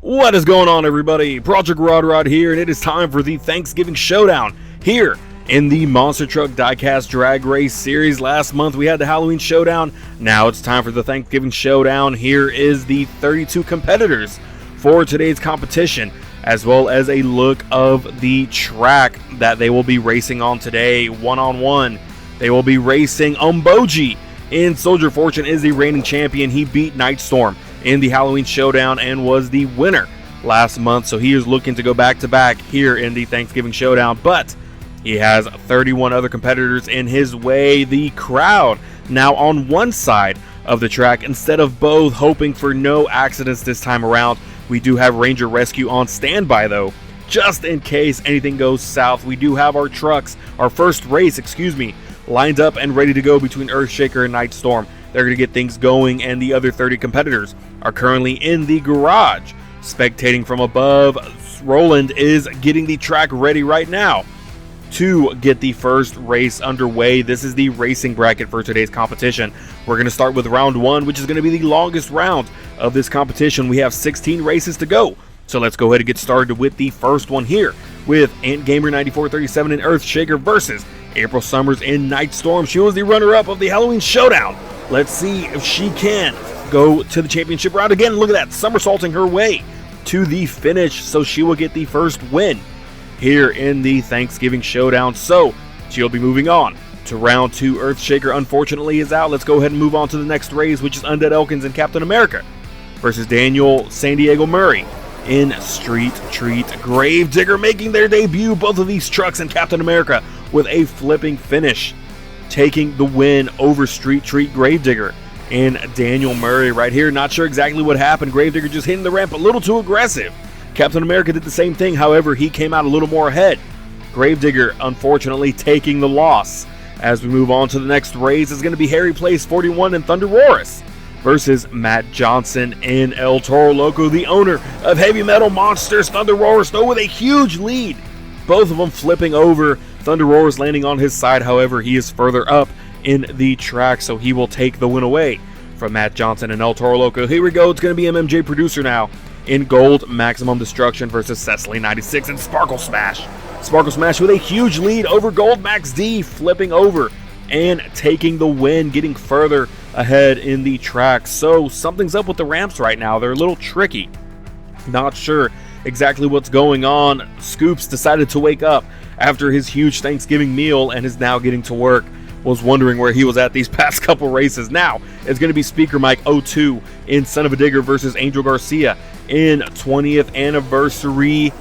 What is going on, everybody? Project Rod here, and it is time for the Thanksgiving Showdown here in the Monster Truck Diecast Drag Race Series. Last month we had the Halloween Showdown. Now it's time for the Thanksgiving Showdown. Here is the 32 competitors for today's competition, as well as a look of the track that they will be racing on today. One-on-one, they will be racing Umboji. In Soldier Fortune is the reigning champion. He beat Nightstorm in the Halloween Showdown and was the winner last month, so he is looking to go back-to-back here in the Thanksgiving Showdown, but he has 31 other competitors in his way. The crowd now on one side of the track instead of both, hoping for no accidents this time around. We do have Ranger Rescue on standby though, just in case anything goes south. We do have our trucks, our first race, lined up and ready to go between Earthshaker and Nightstorm. They're going to get things going, and the other 30 competitors are currently in the garage. Spectating from above, Roland is getting the track ready right now to get the first race underway. This is the racing bracket for today's competition. We're going to start with round one, which is going to be the longest round of this competition. We have 16 races to go, so let's go ahead and get started with the first one here with AntGamer9437 and Earthshaker versus April Summers in Nightstorm. She was the runner-up of the Halloween Showdown. Let's see if she can go to the championship round again. Look at that, somersaulting her way to the finish, so she will get the first win here in the Thanksgiving Showdown. So she'll be moving on to round two. Earthshaker unfortunately is out. Let's go ahead and move on to the next race, which is Undead Elkins and Captain America versus Daniel San Diego Murray in Street Treat. Gravedigger making their debut. Both of these trucks and Captain America with a flipping finish, taking the win over Street Treat. Gravedigger and Daniel Murray right here. Not sure exactly what happened. Gravedigger just hitting the ramp a little too aggressive. Captain America did the same thing, however, he came out a little more ahead. Gravedigger, unfortunately, taking the loss. As we move on to the next race, it's going to be Harry Place 41 and Thunder Roarus versus Matt Johnson in El Toro Loco, the owner of Heavy Metal Monsters. Thunder Roarus, though, with a huge lead. Both of them flipping over. Thunder Roarus landing on his side, however, he is further up in the track, so he will take the win away from Matt Johnson and El Toro Loco. Here we go, it's going to be MMJ Producer now in Gold Maximum Destruction versus Cecily 96 and Sparkle Smash. Sparkle Smash with a huge lead over Gold Max D, flipping over and taking the win, getting further ahead in the track. So something's up with the ramps right now. They're a little tricky. Not sure exactly what's going on. Scoops decided to wake up after his huge Thanksgiving meal and is now getting to work. Was wondering where he was at these past couple races. Now it's going to be Speaker Mike 02 in Son of a Digger versus Angel Garcia in 20th Anniversary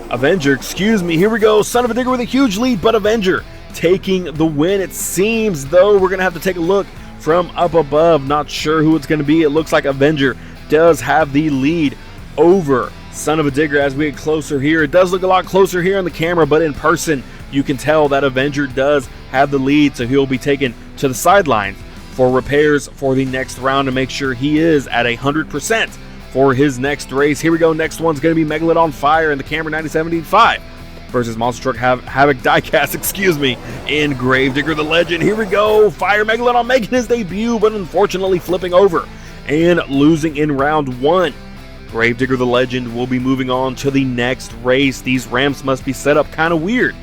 Avenger. Here we go. Son of a Digger with a huge lead, but Avenger taking the win. It seems, though, we're going to have to take a look from up above. Not sure who it's going to be. It looks like Avenger does have the lead over Son of a Digger as we get closer here. It does look a lot closer here on the camera, but in person you can tell that Avenger does have the lead, so he'll be taken to the sidelines for repairs for the next round to make sure he is at 100% for his next race. Here we go. Next one's going to be Megalith Fire in the Camera 9075 versus Monster Truck Havoc Diecast, in Gravedigger the Legend. Here we go. Fire Megalith making his debut, but unfortunately flipping over and losing in round one. Gravedigger the Legend will be moving on to the next race. These ramps must be set up kind of weird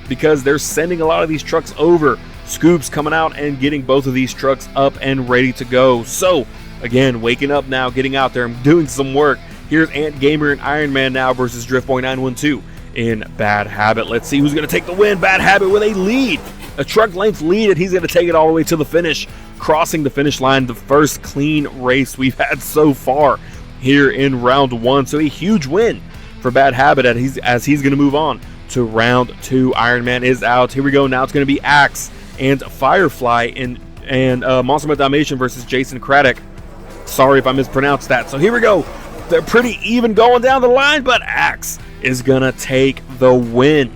because they're sending a lot of these trucks over. Scoops coming out and getting both of these trucks up and ready to go. So again, waking up now, getting out there and doing some work. Here's Ant Gamer and Iron Man now versus Driftboy 912 in Bad Habit. Let's see who's going to take the win. Bad Habit with a lead, a truck length lead, and he's going to take it all the way to the finish, crossing the finish line. The first clean race we've had so far here in round one. So a huge win for Bad Habit as he's going to move on to round two. Iron Man is out. Here we go. Now it's going to be Axe and Firefly and Monster Myth Dalmatian versus Jason Craddock. Sorry if I mispronounced that. So here we go. They're pretty even going down the line, but Axe is going to take the win,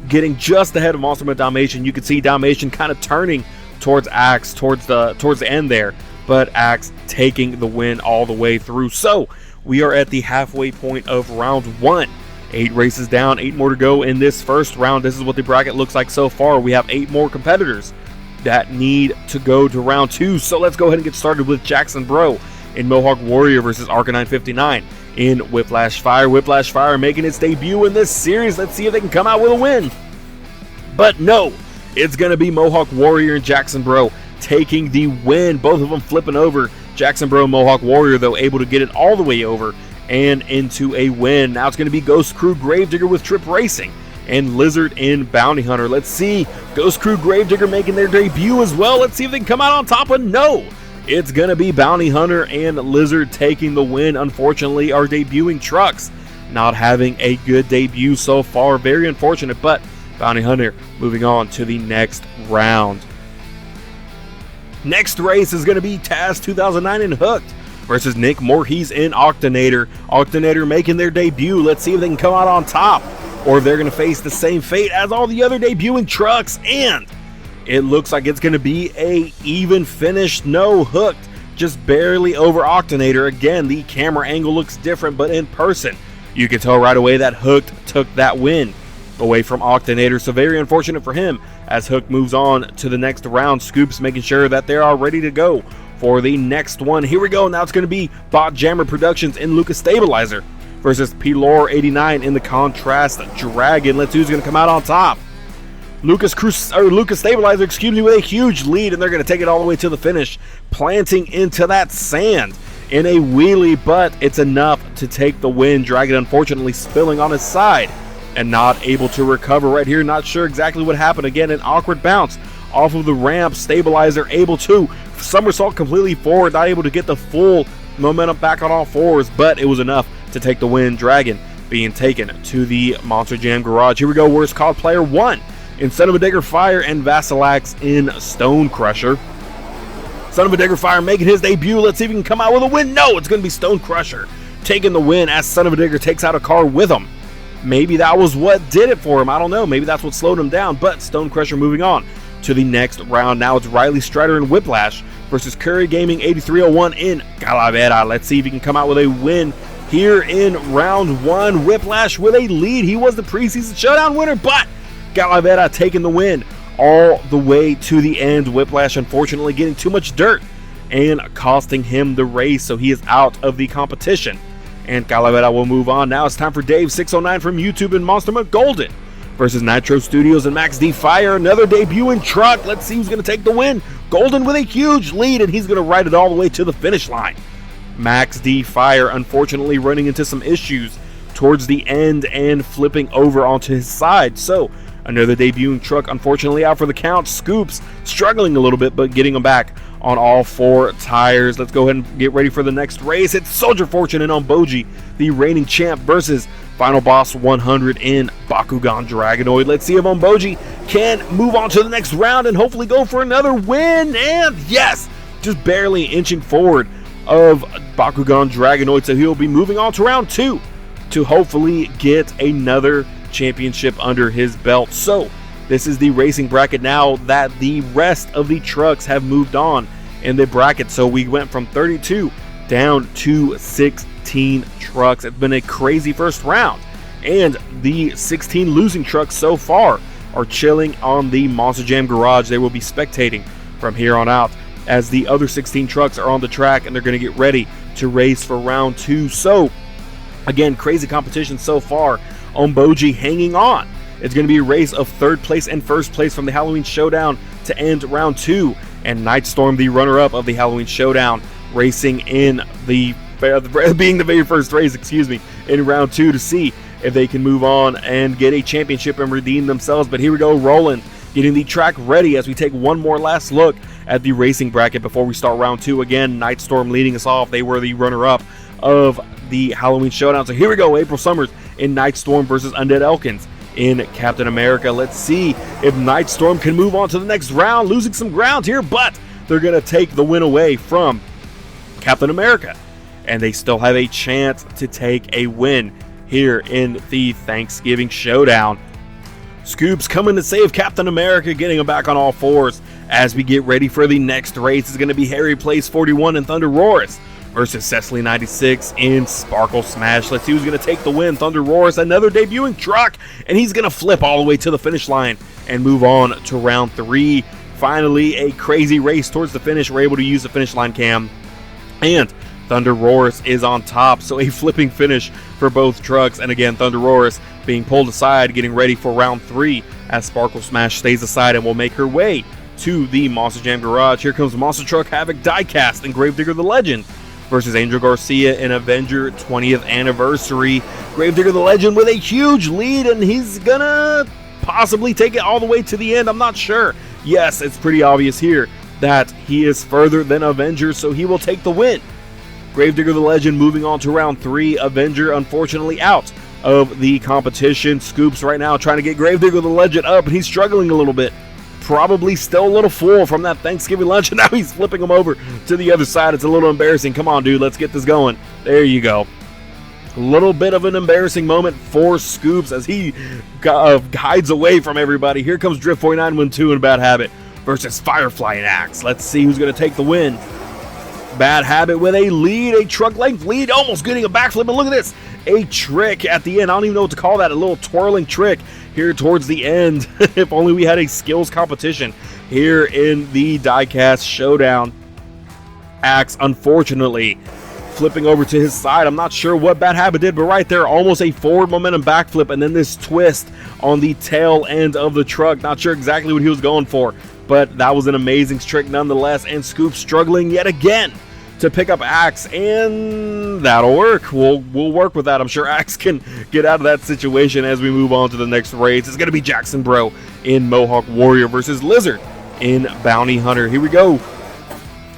getting just ahead of Monster Myth Dalmatian. You can see Dalmatian kind of turning towards Axe towards the end there, but Axe taking the win all the way through. So we are at the halfway point of round one. 8 races down, 8 more to go in this first round. This is what the bracket looks like so far. We have 8 more competitors that need to go to round two. So let's go ahead and get started with Jackson Bro in Mohawk Warrior versus Arcanine 59 in Whiplash Fire. Whiplash Fire making its debut in this series. Let's see if they can come out with a win. But no, it's going to be Mohawk Warrior and Jackson Bro taking the win. Both of them flipping over. Jackson Bro and Mohawk Warrior, though, able to get it all the way over and into a win. Now it's going to be Ghost Crew Gravedigger with Trip Racing and Lizard in Bounty Hunter. Let's see. Ghost Crew Gravedigger making their debut as well. Let's see if they can come out on top. And no, it's going to be Bounty Hunter and Lizard taking the win. Unfortunately, our debuting trucks not having a good debut so far. Very unfortunate, but Bounty Hunter moving on to the next round. Next race is going to be Taz 2009 and Hooked versus Nick Morhees and Octonator. Octonator making their debut. Let's see if they can come out on top, or if they're going to face the same fate as all the other debuting trucks. And it looks like it's going to be a even finish. No, Hooked just barely over Octonator. Again, the camera angle looks different, but in person, you can tell right away that Hooked took that win away from Octonator. So very unfortunate for him as Hook moves on to the next round. Scoops making sure that they are ready to go for the next one. Here we go. Now it's going to be Bot Jammer Productions and Lucas Stabilizer versus P-Lore 89 in the Contrast Dragon. Let's see who's going to come out on top. Lucas Stabilizer, with a huge lead, and they're going to take it all the way to the finish, planting into that sand in a wheelie, but it's enough to take the win. Dragon unfortunately spilling on his side and not able to recover right here. Not sure exactly what happened. Again, an awkward bounce off of the ramp. Stabilizer able to somersault completely forward, not able to get the full momentum back on all fours, but it was enough to take the win. Dragon being taken to the Monster Jam Garage. Here we go. Worst called player 1 in Son of a Digger Fire and Vasilax in Stone Crusher. Son of a Digger Fire making his debut. Let's see if he can come out with a win. No, it's going to be Stone Crusher taking the win as Son of a Digger takes out a car with him. Maybe that was what did it for him. I don't know. Maybe that's what slowed him down. But Stone Crusher moving on to the next round. Now it's Riley Strider and Whiplash versus Curry Gaming 8301 in Calavera. Let's see if he can come out with a win here in round 1. Whiplash with a lead. He was the preseason showdown winner, but Calavera taking the win all the way to the end. Whiplash unfortunately getting too much dirt and costing him the race, so he is out of the competition. And Calavera will move on. Now it's time for Dave 609 from YouTube and Monster McGolden versus Nitro Studios and Max D Fire. Another debuting truck. Let's see who's going to take the win. Golden with a huge lead, and he's going to ride it all the way to the finish line. Max D Fire unfortunately running into some issues towards the end and flipping over onto his side. So another debuting truck unfortunately out for the count. Scoops struggling a little bit, but getting him back on all 4 tires. Let's go ahead and get ready for the next race. It's Soldier Fortune and Omboji, the reigning champ, versus Final Boss 100 in Bakugan Dragonoid. Let's see if Omboji can move on to the next round and hopefully go for another win. And yes, just barely inching forward of Bakugan Dragonoid, so he'll be moving on to round 2 to hopefully get another championship under his belt. So this is the racing bracket now that the rest of the trucks have moved on in the bracket. So we went from 32 down to 16 trucks. It's been a crazy first round, and the 16 losing trucks so far are chilling on the Monster Jam Garage. They will be spectating from here on out as the other 16 trucks are on the track, and they're going to get ready to race for round 2. So again, crazy competition so far. Omboji hanging on. It's going to be a race of 3rd place and 1st place from the Halloween Showdown to end round 2. And Nightstorm, the runner-up of the Halloween Showdown, racing in being the very first race, in round 2 to see if they can move on and get a championship and redeem themselves. But here we go, Roland getting the track ready as we take one more last look at the racing bracket before we start round 2. Again, Nightstorm leading us off. They were the runner-up of the Halloween Showdown. So here we go, April Summers in Nightstorm versus Undead Elkins in Captain America. Let's see if Nightstorm can move on to the next round, losing some ground here, but they're going to take the win away from Captain America, and they still have a chance to take a win here in the Thanksgiving Showdown. Scoops coming to save Captain America, getting him back on all 4s as we get ready for the next race. It's going to be Harry Place 41 and Thunder Roars versus Cecily 96 in Sparkle Smash. Let's see who's going to take the win. Thunder Roars, another debuting truck, and he's going to flip all the way to the finish line and move on to round 3. Finally, a crazy race towards the finish. We're able to use the finish line cam, and Thunder Roars is on top, so a flipping finish for both trucks. And again, Thunder Roars being pulled aside, getting ready for round 3 as Sparkle Smash stays aside and will make her way to the Monster Jam Garage. Here comes Monster Truck Havoc Diecast and Gravedigger the Legend versus Angel Garcia in Avenger 20th Anniversary. Gravedigger the Legend with a huge lead, and he's gonna possibly take it all the way to the end. I'm not sure. Yes, it's pretty obvious here that he is further than Avenger, so he will take the win. Gravedigger the Legend moving on to round 3. Avenger unfortunately out of the competition. Scoops right now trying to get Gravedigger the Legend up, and he's struggling a little bit. Probably still a little full from that Thanksgiving lunch, and now he's flipping him over to the other side. It's a little embarrassing. Come on, dude, let's get this going. There you go. A little bit of an embarrassing moment for Scoops as he hides away from everybody. Here comes Drift 4912 and Bad Habit versus Firefly and Axe. Let's see who's going to take the win. Bad Habit with a lead, a truck length lead, almost getting a backflip, and look at this, a trick at the end. I don't even know what to call that, a little twirling trick here towards the end. If only we had a skills competition here in the Diecast Showdown. Axe, unfortunately, flipping over to his side. I'm not sure what Bad Habit did, but right there, almost a forward momentum backflip, and then this twist on the tail end of the truck. Not sure exactly what he was going for, but that was an amazing trick nonetheless, and Scoop struggling yet again to pick up Axe, and that'll work. We'll work with that. I'm sure Axe can get out of that situation as we move on to the next race. It's going to be Jackson Bro in Mohawk Warrior versus Lizard in Bounty Hunter. Here we go.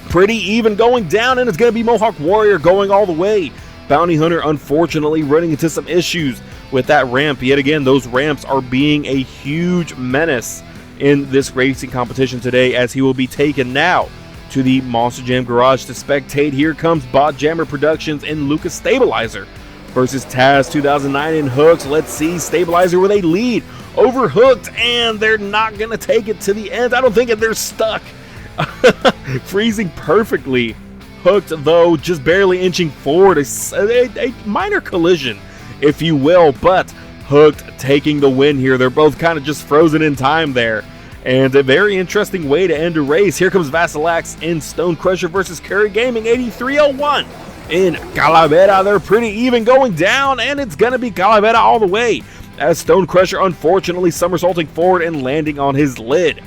Pretty even going down, and it's going to be Mohawk Warrior going all the way. Bounty Hunter unfortunately running into some issues with that ramp. Yet again, those ramps are being a huge menace in this racing competition today, as he will be taken now to the Monster Jam Garage to spectate. Here comes Bot Jammer Productions and Lucas Stabilizer versus Taz 2009 in Hooks. Let's see, Stabilizer with a lead over Hooked, and they're not going to take it to the end. I don't think they're stuck. Freezing perfectly. Hooked, though, just barely inching forward. A minor collision, if you will, but Hooked taking the win here. They're both kind of just frozen in time there. And a very interesting way to end a race. Here comes Vasilax in Stone Crusher versus Curry Gaming 8301 in Calavera. They're pretty even going down, and it's going to be Calavera all the way, as Stone Crusher unfortunately somersaulting forward and landing on his lid.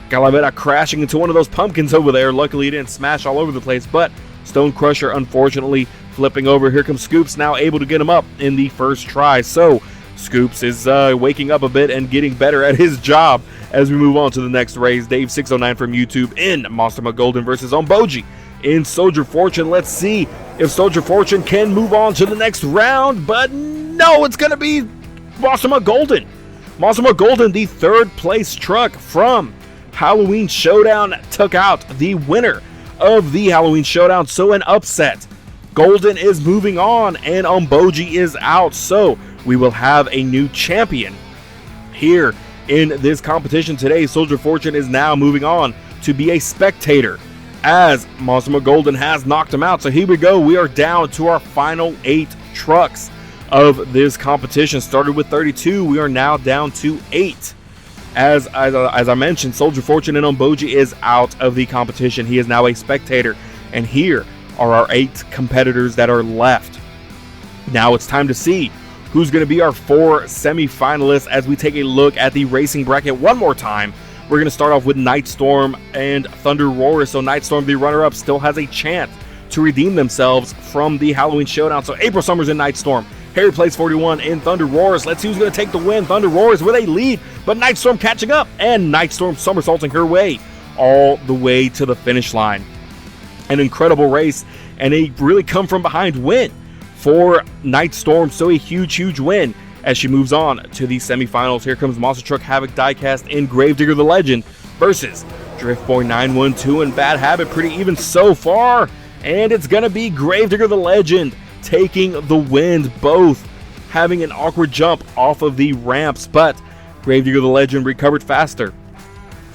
Calavera crashing into one of those pumpkins over there. Luckily, he didn't smash all over the place, but Stone Crusher unfortunately flipping over. Here comes Scoops, now able to get him up in the first try. So Scoops is waking up a bit and getting better at his job as we move on to the next race. Dave609 from YouTube in Monster McGolden versus Omboji in Soldier Fortune. Let's see if Soldier Fortune can move on to the next round, but no, it's going to be Monster McGolden. Monster McGolden, the third place truck from Halloween Showdown, took out the winner of the Halloween Showdown, so an upset. Golden is moving on and Omboji is out, so we will have a new champion here in this competition today. Soldier Fortune is now moving on to be a spectator as Monster McGolden has knocked him out. So here we go. We are down to our final 8 trucks of this competition. Started with 32. We are now down to 8. As I mentioned, Soldier Fortune and Omboji is out of the competition. He is now a spectator. And here are our 8 competitors that are left. Now it's time to see who's going to be our 4 semi-finalists as we take a look at the racing bracket one more time. We're going to start off with Nightstorm and Thunder Roar. So Nightstorm, the runner-up, still has a chance to redeem themselves from the Halloween Showdown. So April Summers in Nightstorm, Harry Plays 41 in Thunder Roars. Let's see who's going to take the win. Thunder Roars with a lead, but Nightstorm catching up, and Nightstorm somersaulting her way all the way to the finish line. An incredible race and a really come-from-behind win for Nightstorm, so a huge win as she moves on to the semifinals. Here comes Monster Truck Havoc Diecast in Gravedigger the Legend versus Driftboy 912 and Bad Habit. Pretty even so far, and it's gonna be Gravedigger the Legend taking the win, both having an awkward jump off of the ramps, but Gravedigger the Legend recovered faster.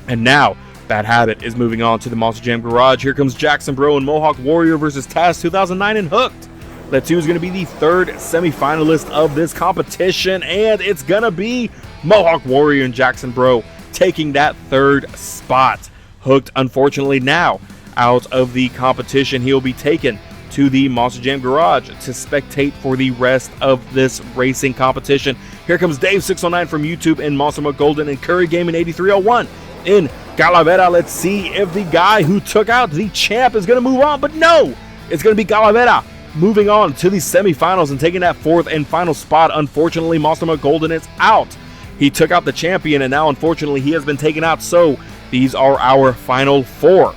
And now Bad Habit is moving on to the Monster Jam Garage. Here comes Jackson Bro and Mohawk Warrior versus Taz 2009 and Hooked. Let's see who's going to be the third semifinalist of this competition, and it's going to be Mohawk Warrior and Jackson Bro taking that third spot. Hooked, unfortunately, now out of the competition. He'll be taken to the Monster Jam Garage to spectate for the rest of this racing competition. Here comes Dave609 from YouTube in Monster Mode Golden and Curry Gaming 8301 in Calavera. Let's see if the guy who took out the champ is going to move on, but no, it's going to be Calavera moving on to the semifinals and taking that fourth and final spot. Unfortunately, Monster Mode Golden is out. He took out the champion, and now unfortunately he has been taken out, so these are our final four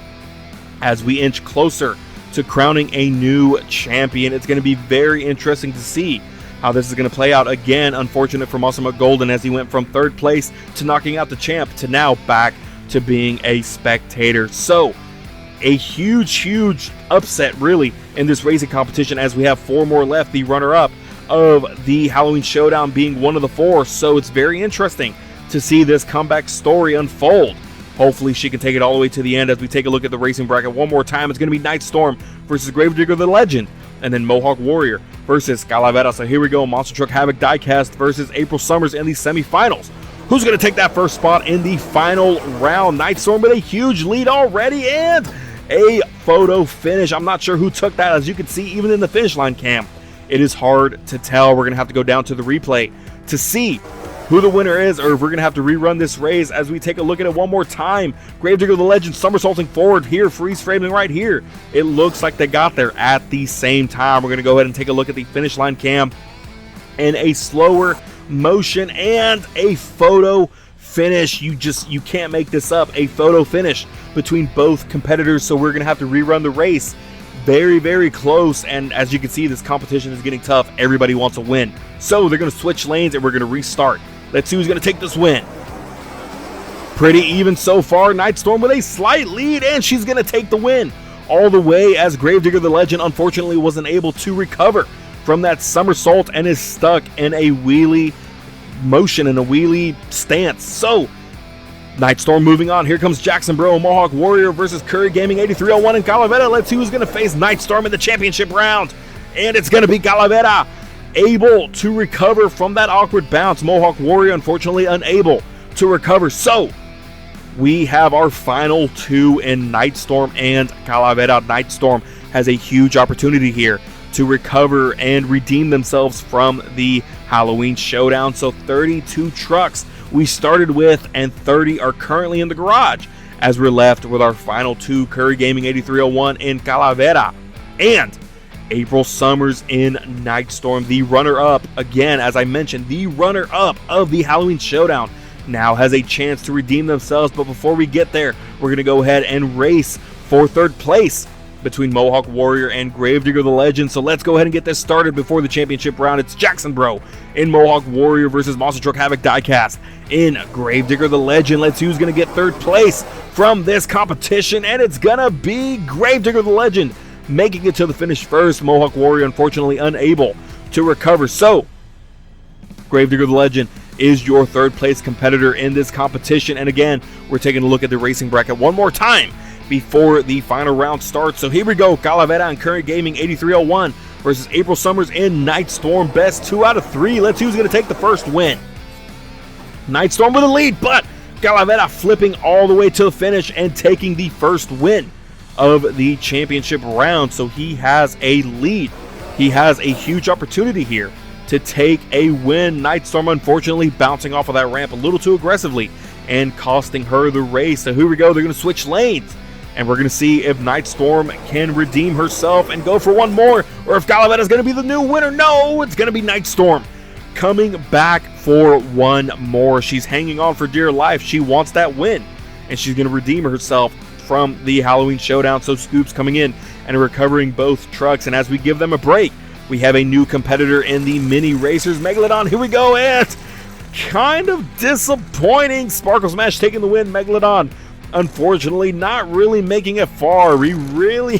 as we inch closer to crowning a new champion. It's going to be very interesting to see how this is going to play out. Again, unfortunate for Monster Mode Golden as he went from third place to knocking out the champ to now back to being a spectator. So a huge upset really in this racing competition as we have four more left, the runner-up of the Halloween Showdown being one of the four. So it's very interesting to see this comeback story unfold. Hopefully she can take it all the way to the end as we take a look at the racing bracket one more time. It's going to be Nightstorm versus Gravedigger the Legend, and then Mohawk Warrior versus Calavera. So here we go, Monster Truck Havoc Diecast versus April Summers in the semifinals. Who's going to take that first spot in the final round? Nightstorm with a huge lead already and a photo finish. I'm not sure who took that. As you can see, even in the finish line cam, it is hard to tell. We're going to have to go down to the replay to see who the winner is, or if we're going to have to rerun this race as we take a look at it one more time. Gravedigger the Legend somersaulting forward here, freeze framing right here. It looks like they got there at the same time. We're going to go ahead and take a look at the finish line cam in a slower motion and a photo finish. You can't make this up. A photo finish between both competitors, so we're going to have to rerun the race. Very close, and as you can see, this competition is getting tough. Everybody wants to win, so they're going to switch lanes and we're going to restart. Let's see who's going to take this win. Pretty even so far. Nightstorm with a slight lead, and she's going to take the win all the way as Gravedigger the Legend unfortunately wasn't able to recover from that somersault and is stuck in a wheelie motion, in a wheelie stance. So Nightstorm moving on. Here comes Jackson Bro, Mohawk Warrior versus Curry Gaming 8301 in Calavera. Let's see who's going to face Nightstorm in the championship round, and it's going to be Calavera, able to recover from that awkward bounce. Mohawk Warrior unfortunately unable to recover. So we have our final two in Nightstorm and Calavera. Nightstorm has a huge opportunity here to recover and redeem themselves from the Halloween Showdown. So 32 trucks we started with, and 30 are currently in the garage as we're left with our final two, Curry Gaming 8301 in Calavera and April Summers in Nightstorm. The runner-up, again, as I mentioned, the runner-up of the Halloween Showdown now has a chance to redeem themselves. But before we get there, we're going to go ahead and race for third place between Mohawk Warrior and Gravedigger the Legend. So let's go ahead and get this started before the championship round. It's Jackson Bro in Mohawk Warrior versus Monster Truck Havoc Diecast in Gravedigger the Legend. Let's see who's going to get third place from this competition, and it's going to be Gravedigger the Legend making it to the finish first. Mohawk Warrior unfortunately unable to recover. So Gravedigger the Legend is your third place competitor in this competition. And again, we're taking a look at the racing bracket one more time before the final round starts. So here we go, Calavera and Curry Gaming 8301 versus April Summers in Nightstorm. Best 2 out of 3. Let's see who's going to take the first win. Nightstorm with a lead, but Calavera flipping all the way to the finish and taking the first win of the championship round. So he has a lead. He has a huge opportunity here to take a win. Nightstorm unfortunately bouncing off of that ramp a little too aggressively and costing her the race. So here we go, they're going to switch lanes, and we're going to see if Nightstorm can redeem herself and go for one more, or if Calavera is going to be the new winner. No, it's going to be Nightstorm coming back for one more. She's hanging on for dear life. She wants that win, and she's going to redeem herself from the Halloween Showdown. So Scoops coming in and recovering both trucks, and as we give them a break, we have a new competitor in the Mini Racers, Megalodon. Here we go, and kind of disappointing. Sparkle Smash taking the win. Megalodon unfortunately not really making it far. We really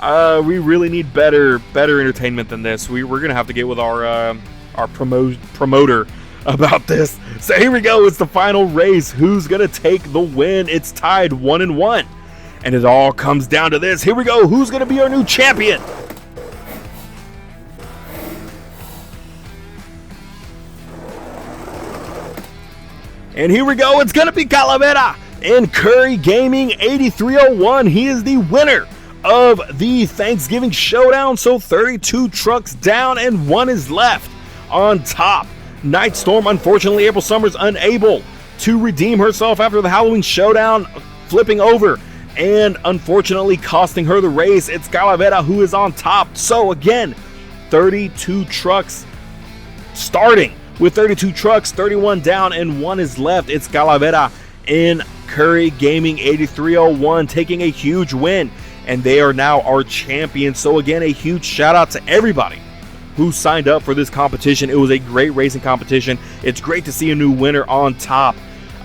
need better entertainment than this. We're gonna have to get with our promoter about this. So here we go, it's the final race. Who's gonna take the win? It's tied 1-1, and it all comes down to this. Here we go, who's gonna be our new champion? And here we go, it's gonna be Calavera in Curry Gaming 8301. He is the winner of the Thanksgiving Showdown. So 32 trucks down and 1 is left. On top, Night Storm. Unfortunately, April Summers unable to redeem herself after the Halloween Showdown, flipping over and unfortunately costing her the race. It's Calavera who is on top. So again, 32 trucks starting with 32 trucks, 31 down and 1 is left. It's Calavera in Curry Gaming 8301 taking a huge win, and they are now our champions. So again, a huge shout out to everybody who signed up for this competition. It was a great racing competition. It's great to see a new winner on top.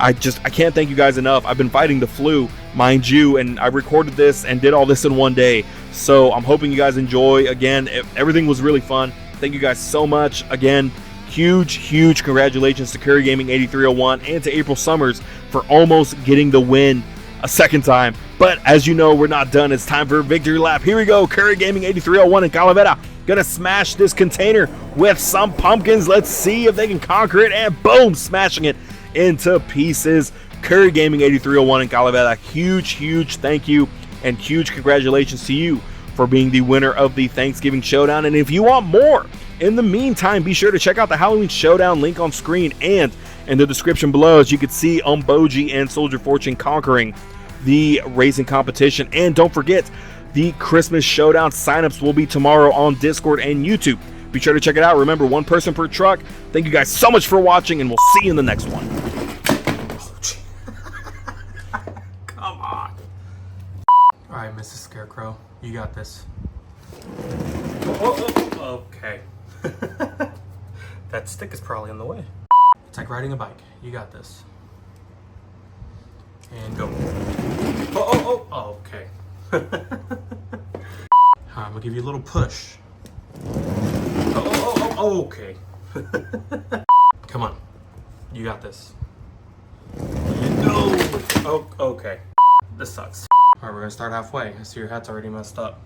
I can't thank you guys enough. I've been fighting the flu, mind you, and I recorded this and did all this in one day. So I'm hoping you guys enjoy. Again, everything was really fun. Thank you guys so much. Again, huge congratulations to Curry Gaming 8301 and to April Summers for almost getting the win a second time. But as you know, we're not done. It's time for a victory lap. Here we go. Curry Gaming 8301 and Calavera gonna smash this container with some pumpkins. Let's see if they can conquer it, and boom, smashing it into pieces. Curry Gaming 8301 and Calavera, huge thank you and huge congratulations to you for being the winner of the Thanksgiving Showdown. And if you want more, in the meantime, be sure to check out the Halloween Showdown link on screen and in the description below. As you can see, Umboji and Soldier Fortune conquering the racing competition. And don't forget, the Christmas Showdown signups will be tomorrow on Discord and YouTube. Be sure to check it out. Remember, 1 person per truck. Thank you guys so much for watching, and we'll see you in the next one. Come on. All right, Mrs. Scarecrow, you got this. Okay. That stick is probably in the way. It's like riding a bike. You got this. And go. Okay. I'm gonna give you a little push. Okay. Come on. You got this. No. Oh, okay. This sucks. All right, we're gonna start halfway. I see your hat's already messed up.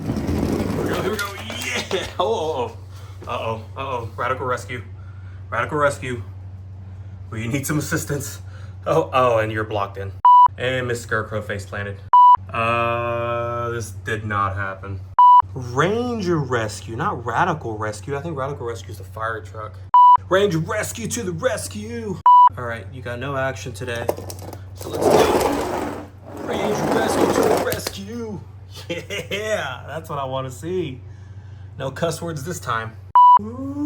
Here we go. Yeah. Uh-oh. Radical rescue. We need some assistance. Oh, and you're blocked in. And Miss Scarecrow face planted. This did not happen. Ranger rescue, not radical rescue. I think radical rescue is the fire truck. Ranger rescue to the rescue. All right, you got no action today, so let's go. Ranger rescue to the rescue. Yeah, that's what I want to see. No cuss words this time. Ooh.